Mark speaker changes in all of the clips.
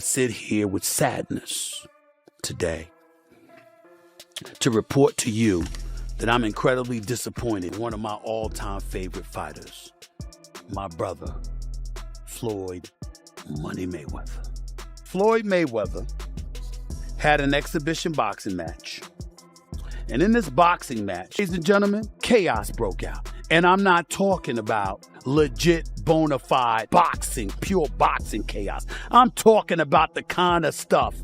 Speaker 1: Sit here with sadness today to report to you that I'm incredibly disappointed in one of my all-time favorite fighters, my brother, Floyd Money Mayweather. Floyd Mayweather had an exhibition boxing match. And in this boxing match, ladies and gentlemen, chaos broke out. And I'm not talking about legit, bona fide boxing, pure boxing chaos. I'm talking about the kind of stuff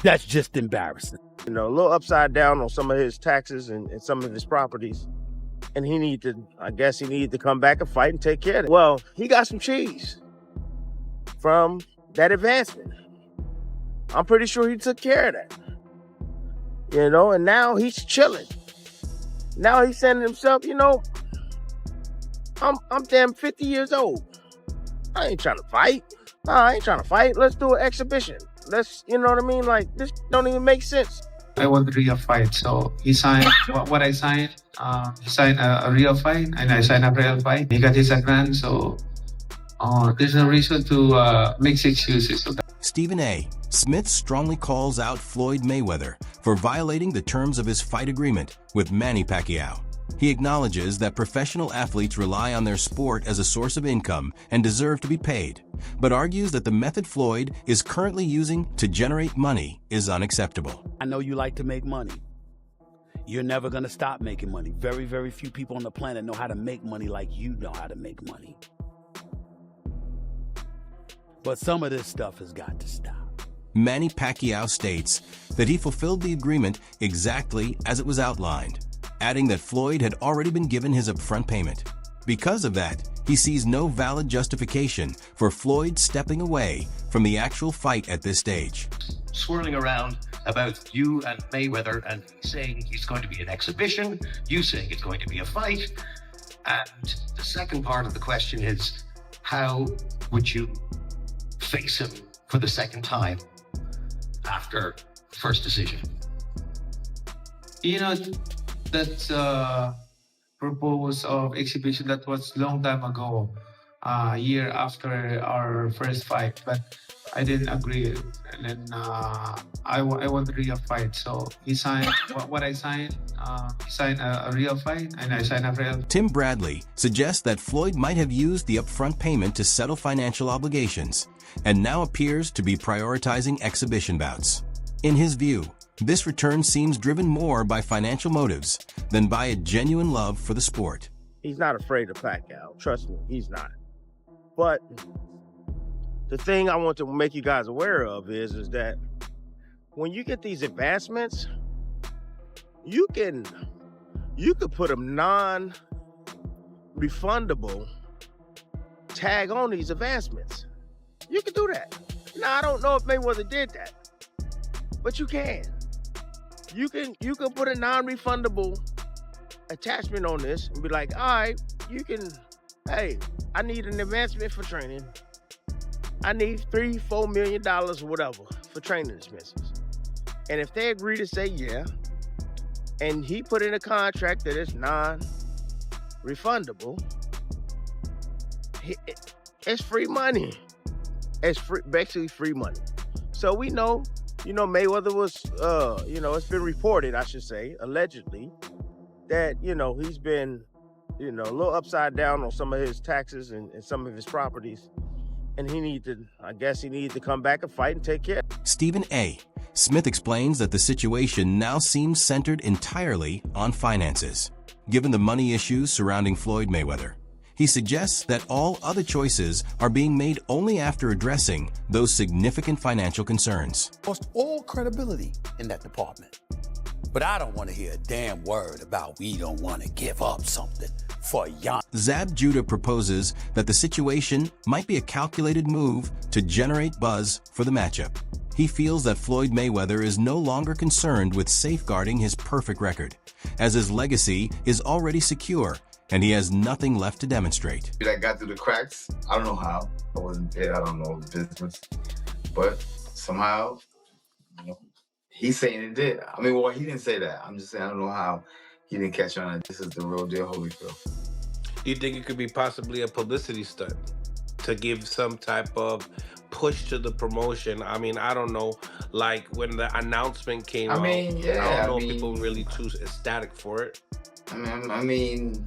Speaker 1: that's just embarrassing.
Speaker 2: You know, a little upside down on some of his taxes and some of his properties. And I guess he needed to come back and fight and take care of it. Well, he got some cheese from that advancement. I'm pretty sure he took care of that. You know, and now he's chilling. Now he's saying to himself, you know, I'm damn 50 years old. I ain't trying to fight. No, I ain't trying to fight. Let's do an exhibition. You know what I mean? Like, this don't even make sense.
Speaker 3: I want a real fight. So he signed what I signed. He signed a real fight, and I signed a real fight. He got his advance, so there's no reason to make excuses.
Speaker 4: Stephen A. Smith strongly calls out Floyd Mayweather for violating the terms of his fight agreement with Manny Pacquiao. He acknowledges that professional athletes rely on their sport as a source of income and deserve to be paid, but argues that the method Floyd is currently using to generate money is unacceptable.
Speaker 1: I know you like to make money. You're never going to stop making money. Very, very few people on the planet know how to make money like you know how to make money. But some of this stuff has got to stop.
Speaker 4: Manny Pacquiao states that he fulfilled the agreement exactly as it was outlined, adding that Floyd had already been given his upfront payment. Because of that, he sees no valid justification for Floyd stepping away from the actual fight at this stage.
Speaker 5: Swirling around about you and Mayweather and saying he's going to be an exhibition, you saying it's going to be a fight. And the second part of the question is, how would you face him for the second time after the first decision?
Speaker 3: You know, that proposal of exhibition that was long time ago, year after our first fight, but I didn't agree. And then I want a real fight. So he signed what I signed. He signed a real fight, and I signed a real.
Speaker 4: Tim Bradley suggests that Floyd might have used the upfront payment to settle financial obligations and now appears to be prioritizing exhibition bouts. In his view, this return seems driven more by financial motives than by a genuine love for the sport.
Speaker 2: He's not afraid of Pacquiao. Trust me, he's not. But the thing I want to make you guys aware of is that when you get these advancements, you could put a non-refundable tag on these advancements. You can do that. Now, I don't know if Mayweather did that, but you can. You can put a non-refundable attachment on this and be like, all right, hey, I need an advancement for training. I need $3-4 million or whatever for training expenses. And if they agree to say yeah, and he put in a contract that is non-refundable, it's free money. It's basically free money. So we know, Mayweather was, it's been reported, I should say, allegedly, that, he's been, a little upside down on some of his taxes and some of his properties. And I guess he needed to come back and fight and take care.
Speaker 4: Stephen A. Smith explains that the situation now seems centered entirely on finances. Given the money issues surrounding Floyd Mayweather, he suggests that all other choices are being made only after addressing those significant financial concerns.
Speaker 1: Lost all credibility in that department. But I don't want to hear a damn word about we don't want to give up something for Jan.
Speaker 4: Zab Judah proposes that the situation might be a calculated move to generate buzz for the matchup. He feels that Floyd Mayweather is no longer concerned with safeguarding his perfect record, as his legacy is already secure and he has nothing left to demonstrate.
Speaker 6: That got through the cracks. I don't know how. I wasn't there. I don't know the business. But somehow, he's saying it did. I mean, well, he didn't say that. I'm just saying I don't know how he didn't catch on that this is the real deal Holyfield.
Speaker 7: You think it could be possibly a publicity stunt to give some type of push to the promotion. I mean, I don't know, like when the announcement came out, I don't know if people were really too ecstatic for it.
Speaker 6: I mean,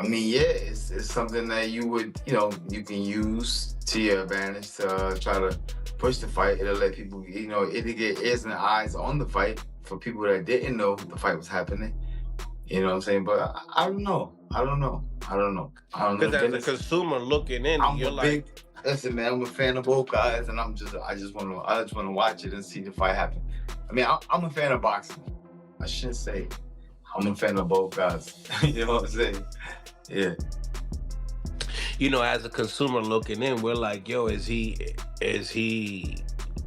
Speaker 6: yeah, it's something that you can use to your advantage to try to push the fight. It'll let people, it'll get ears and eyes on the fight for people that didn't know the fight was happening. You know what I'm saying? But I don't know.
Speaker 7: Because as a consumer looking in, you're like,
Speaker 6: listen, man, I'm a fan of both guys, and I just want to watch it and see the fight happen. I mean, I'm a fan of boxing. I shouldn't say I'm a fan of both guys. You know what I'm saying? Yeah.
Speaker 7: As a consumer looking in, we're like, yo, is he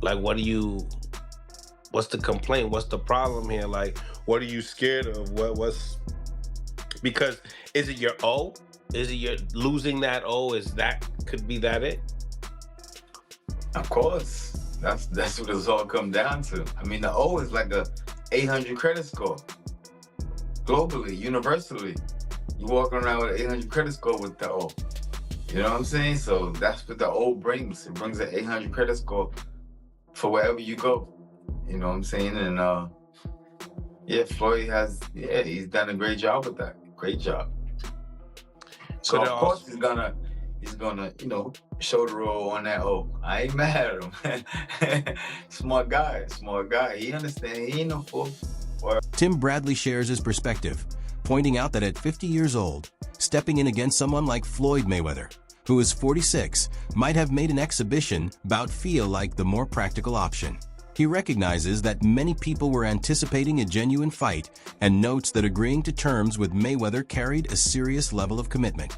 Speaker 7: like, what's the complaint? What's the problem here? Like, what are you scared of? Because is it your O? Is it your losing that O? Could be that it?
Speaker 6: Of course. That's what it's all come down to. I mean, the O is like a 800 credit score. Globally, universally. You walk around with an 800 credit score with the O. You know what I'm saying? So that's what the O brings. It brings an 800 credit score for wherever you go. You know what I'm saying? And Floyd he's done a great job with that. Great job. So of course he's gonna shoulder roll on that O. I ain't mad at him. Smart guy. He understands. He ain't no fool.
Speaker 4: Tim Bradley shares his perspective, pointing out that at 50 years old, stepping in against someone like Floyd Mayweather, who is 46, might have made an exhibition bout feel like the more practical option. He recognizes that many people were anticipating a genuine fight and notes that agreeing to terms with Mayweather carried a serious level of commitment.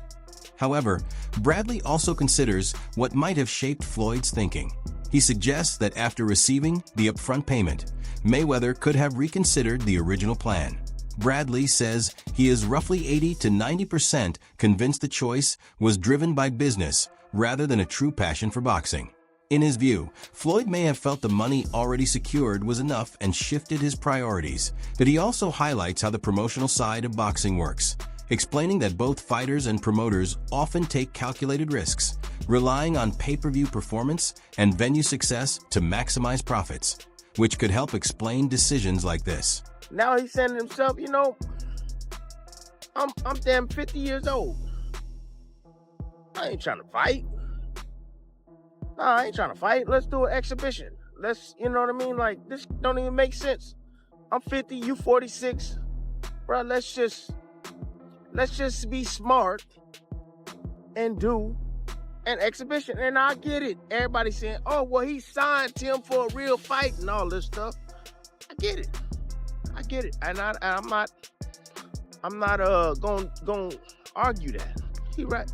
Speaker 4: However, Bradley also considers what might have shaped Floyd's thinking. He suggests that after receiving the upfront payment, Mayweather could have reconsidered the original plan. Bradley says he is roughly 80 to 90% convinced the choice was driven by business rather than a true passion for boxing. In his view, Floyd may have felt the money already secured was enough and shifted his priorities, but he also highlights how the promotional side of boxing works, explaining that both fighters and promoters often take calculated risks, relying on pay-per-view performance and venue success to maximize profits, which could help explain decisions like this.
Speaker 2: Now he's saying to himself, I'm damn 50 years old. I ain't trying to fight. No, I ain't trying to fight. Let's do an exhibition. You know what I mean? Like, this don't even make sense. I'm 50, you 46. Bro, let's just be smart and do an exhibition. And I get it. Everybody's saying, oh, well, he signed Tim for a real fight and all this stuff. I get it. And I'm not gonna argue that. He right.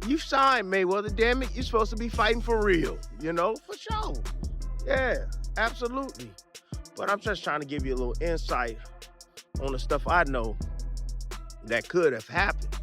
Speaker 2: You signed Mayweather, damn it. You're supposed to be fighting for real, for sure. Yeah, absolutely. But I'm just trying to give you a little insight on the stuff I know that could have happened,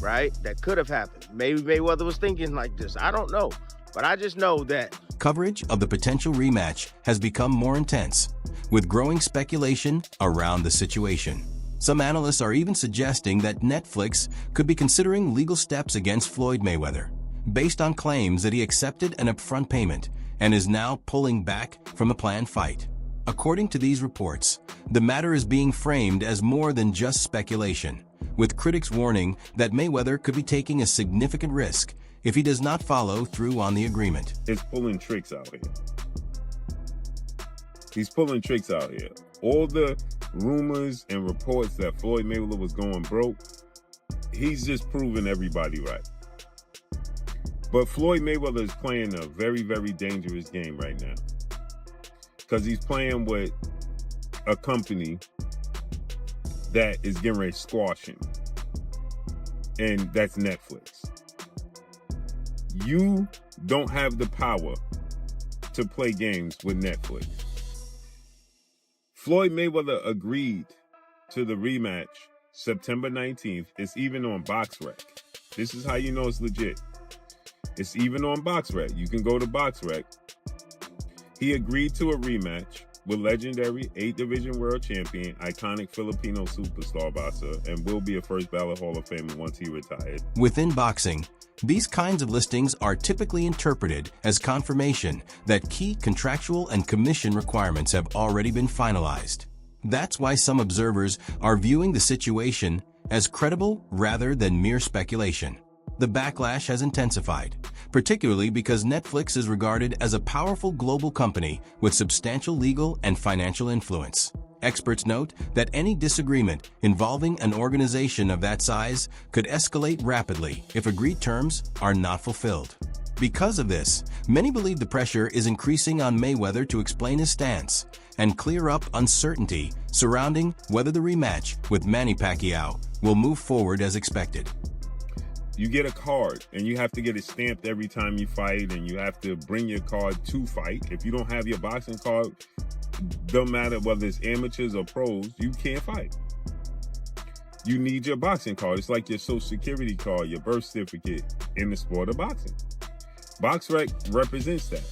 Speaker 2: right? That could have happened. Maybe Mayweather was thinking like this. I don't know. But I just know that
Speaker 4: coverage of the potential rematch has become more intense, with growing speculation around the situation. Some analysts are even suggesting that Netflix could be considering legal steps against Floyd Mayweather, based on claims that he accepted an upfront payment and is now pulling back from a planned fight. According to these reports, the matter is being framed as more than just speculation, with critics warning that Mayweather could be taking a significant risk if he does not follow through on the agreement.
Speaker 8: He's pulling tricks out here. All the rumors and reports that Floyd Mayweather was going broke, he's just proving everybody right. But Floyd Mayweather is playing a very, very dangerous game right now, because he's playing with a company that is getting ready to squash him, and that's Netflix. You don't have the power to play games with Netflix. Floyd Mayweather agreed to the rematch September 19th. It's even on BoxRec. This is how you know it's legit. It's even on BoxRec. You can go to BoxRec. He agreed to a rematch with legendary 8-division world champion, iconic Filipino superstar boxer, and will be a first ballot Hall of Famer once he retired.
Speaker 4: Within boxing, These kinds of listings are typically interpreted as confirmation that key contractual and commission requirements have already been finalized. That's why some observers are viewing the situation as credible rather than mere speculation. The backlash has intensified, particularly because Netflix is regarded as a powerful global company with substantial legal and financial influence. Experts note that any disagreement involving an organization of that size could escalate rapidly if agreed terms are not fulfilled. Because of this, many believe the pressure is increasing on Mayweather to explain his stance and clear up uncertainty surrounding whether the rematch with Manny Pacquiao will move forward as expected.
Speaker 8: You get a card, and you have to get it stamped every time you fight, and you have to bring your card to fight. If you don't have your boxing card, don't matter whether it's amateurs or pros, you can't fight. You need your boxing card. It's like your social security card, your birth certificate in the sport of boxing. BoxRec represents that.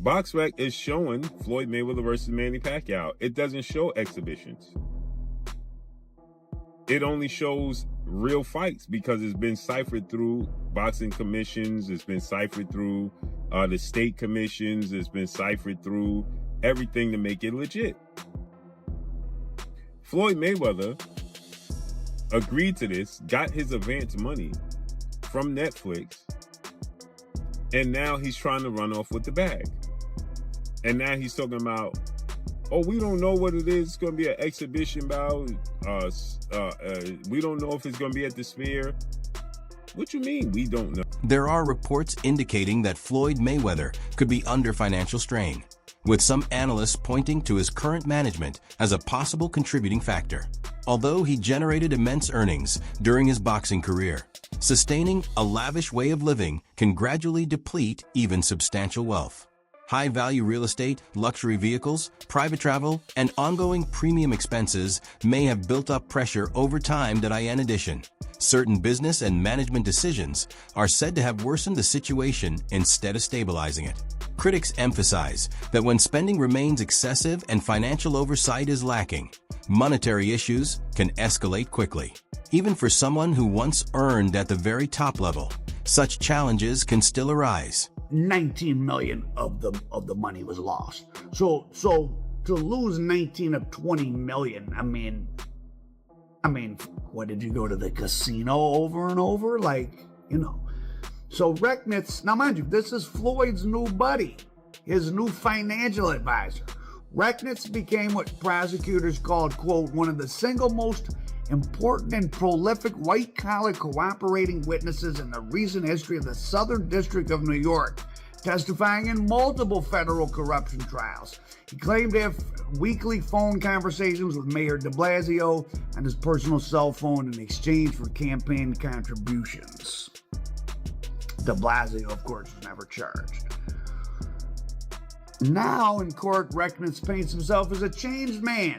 Speaker 8: BoxRec is showing Floyd Mayweather versus Manny Pacquiao. It doesn't show exhibitions. It only shows real fights because it's been ciphered through boxing commissions. It's been ciphered through the state commissions. It's been ciphered through everything to make it legit. Floyd Mayweather agreed to this, got his advance money from Netflix, and now he's trying to run off with the bag. And now he's talking about, oh, we don't know what it is. It's going to be an exhibition bout. We don't know if it's going to be at the Sphere. What you mean, we don't know?
Speaker 4: There are reports indicating that Floyd Mayweather could be under financial strain, with some analysts pointing to his current management as a possible contributing factor. Although he generated immense earnings during his boxing career, sustaining a lavish way of living can gradually deplete even substantial wealth. High-value real estate, luxury vehicles, private travel, and ongoing premium expenses may have built up pressure over time. In addition, certain business and management decisions are said to have worsened the situation instead of stabilizing it. Critics emphasize that when spending remains excessive and financial oversight is lacking, monetary issues can escalate quickly. Even for someone who once earned at the very top level, such challenges can still arise.
Speaker 1: 19 million of the money was lost. So to lose 19 of 20 million, I mean, what, did you go to the casino over and over? So Rechnitz, now mind you, this is Floyd's new buddy, his new financial advisor. Rechnitz became what prosecutors called, quote, one of the single most important and prolific white-collar cooperating witnesses in the recent history of the Southern District of New York, testifying in multiple federal corruption trials. He claimed to have weekly phone conversations with Mayor de Blasio on his personal cell phone in exchange for campaign contributions. De Blasio, of course, was never charged. Now in court, Rechnitz paints himself as a changed man.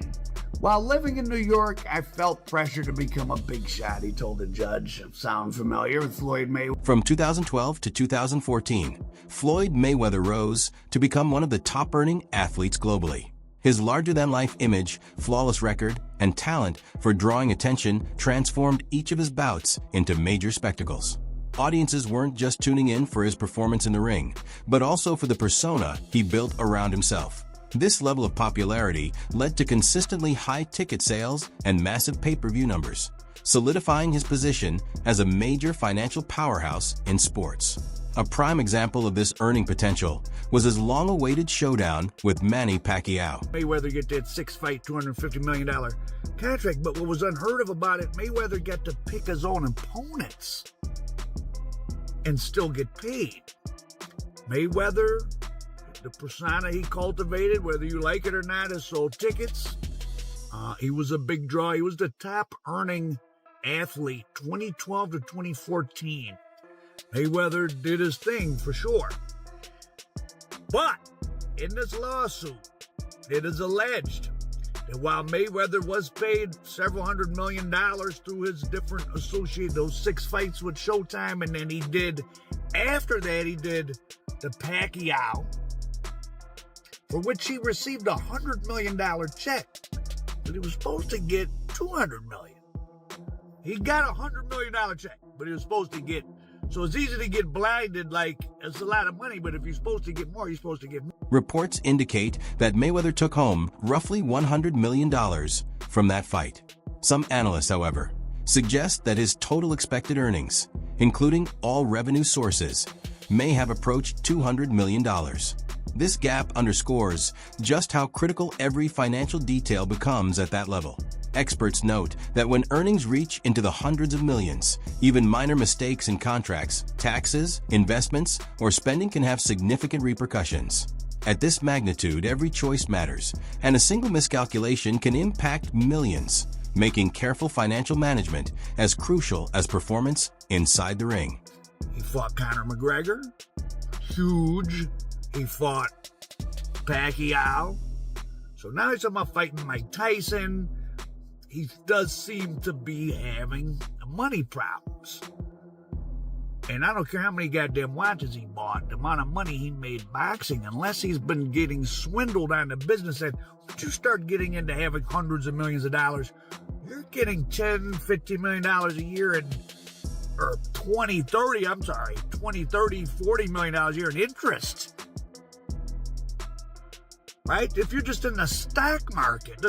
Speaker 1: While living in New York, I felt pressure to become a big shot, he told the judge. Sound familiar with Floyd Mayweather?
Speaker 4: From 2012 to 2014, Floyd Mayweather rose to become one of the top-earning athletes globally. His larger-than-life image, flawless record, and talent for drawing attention transformed each of his bouts into major spectacles. Audiences weren't just tuning in for his performance in the ring, but also for the persona he built around himself. This level of popularity led to consistently high ticket sales and massive pay-per-view numbers, solidifying his position as a major financial powerhouse in sports. A prime example of this earning potential was his long-awaited showdown with Manny Pacquiao.
Speaker 1: Mayweather get that 6-fight, $250 million contract, but what was unheard of about it, Mayweather got to pick his own opponents and still get paid. Mayweather, the persona he cultivated, whether you like it or not, has sold tickets. He was a big draw. He was the top earning athlete 2012 to 2014. Mayweather did his thing for sure. But in this lawsuit, it is alleged that while Mayweather was paid several $100 million through his different those 6 fights with Showtime, and then after that he did the Pacquiao, for which he received a $100 million check, but he was supposed to get $200 million. He got a $100 million check, but he was supposed to get So it's easy to get blinded, like it's a lot of money, but if you're supposed to get more, you're supposed to get more.
Speaker 4: Reports indicate that Mayweather took home roughly $100 million from that fight. Some analysts, however, suggest that his total expected earnings, including all revenue sources, may have approached $200 million. This gap underscores just how critical every financial detail becomes at that level. Experts note that when earnings reach into the hundreds of millions, even minor mistakes in contracts, taxes, investments, or spending can have significant repercussions. At this magnitude, every choice matters, and a single miscalculation can impact millions, making careful financial management as crucial as performance inside the ring.
Speaker 1: He fought Conor McGregor, huge. He fought Pacquiao. So now he's talking about fighting Mike Tyson. He does seem to be having money problems. And I don't care how many goddamn watches he bought, the amount of money he made boxing, unless he's been getting swindled on the business end. Once you start getting into having hundreds of millions of dollars, you're getting $10, $15 million a year or 20, 30, $40 million a year in interest. Right? If you're just in the stock market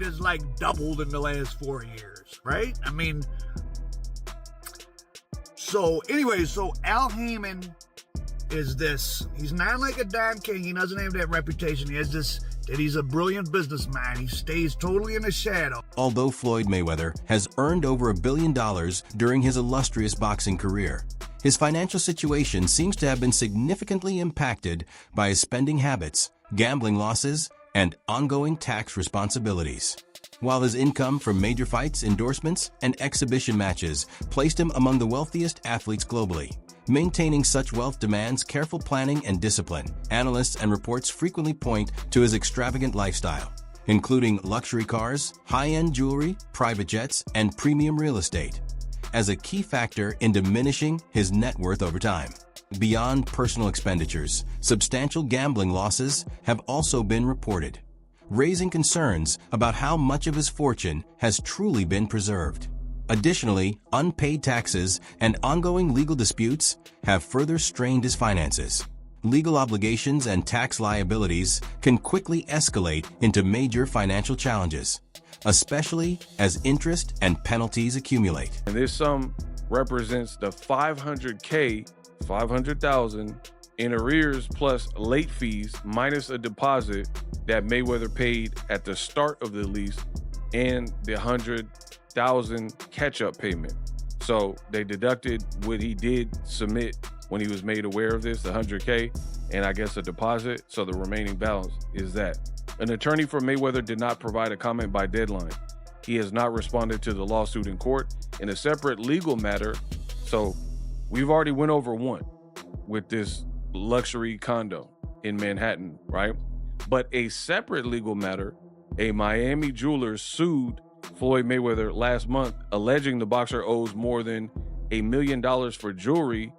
Speaker 1: is like doubled in the last 4 years, right? I mean, so Al Heyman is this. He's not like a Don King. He doesn't have that reputation. He has this, that he's a brilliant businessman. He stays totally in the shadow.
Speaker 4: Although Floyd Mayweather has earned over $1 billion during his illustrious boxing career, his financial situation seems to have been significantly impacted by his spending habits, gambling losses, and ongoing tax responsibilities. While his income from major fights, endorsements, and exhibition matches placed him among the wealthiest athletes globally, maintaining such wealth demands careful planning and discipline. Analysts and reports frequently point to his extravagant lifestyle, including luxury cars, high-end jewelry, private jets, and premium real estate, as a key factor in diminishing his net worth over time. Beyond personal expenditures, substantial gambling losses have also been reported, raising concerns about how much of his fortune has truly been preserved. Additionally, unpaid taxes and ongoing legal disputes have further strained his finances. Legal obligations and tax liabilities can quickly escalate into major financial challenges, especially as interest and penalties accumulate.
Speaker 9: And this sum represents the $500,000 in arrears plus late fees minus a deposit that Mayweather paid at the start of the lease and the $100,000 catch-up payment. So they deducted what he did submit when he was made aware of this, the $100K, and I guess a deposit. So the remaining balance is that. An attorney for Mayweather did not provide a comment by deadline. He has not responded to the lawsuit in court. In a separate legal matter, so we've already went over one with this luxury condo in Manhattan, right? But a separate legal matter, a Miami jeweler sued Floyd Mayweather last month, alleging the boxer owes more than $1 million for jewelry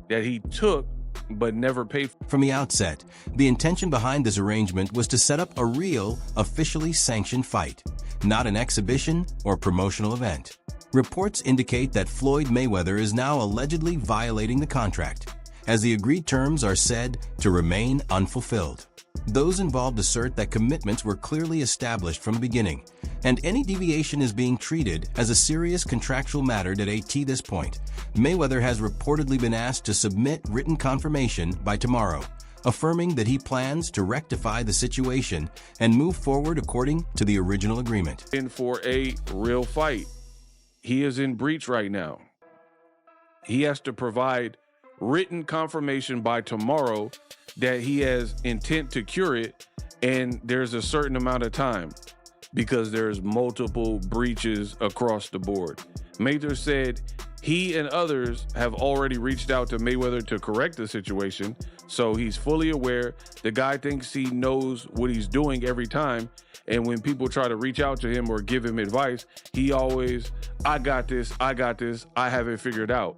Speaker 9: that he took but never paid for.
Speaker 4: From the outset, the intention behind this arrangement was to set up a real, officially sanctioned fight, not an exhibition or promotional event. Reports indicate that Floyd Mayweather is now allegedly violating the contract, as the agreed terms are said to remain unfulfilled. Those involved assert that commitments were clearly established from the beginning, and any deviation is being treated as a serious contractual matter at this point. Mayweather has reportedly been asked to submit written confirmation by tomorrow, affirming that he plans to rectify the situation and move forward according to the original agreement.
Speaker 9: In for a real fight. He is in breach right now. He has to provide written confirmation by tomorrow that he has intent to cure it, and there's a certain amount of time because there's multiple breaches across the board. Mayweather said he and others have already reached out to Mayweather to correct the situation, so he's fully aware. The guy thinks he knows what he's doing every time, and when people try to reach out to him or give him advice, he always, I got this, I have it figured out.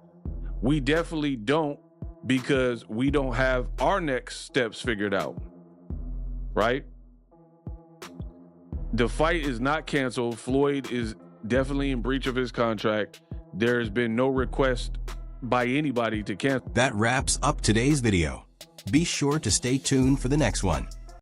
Speaker 9: We definitely don't, because we don't have our next steps figured out, right? The fight is not canceled. Floyd is definitely in breach of his contract. There's been no request by anybody to cancel.
Speaker 4: That wraps up today's video. Be sure to stay tuned for the next one.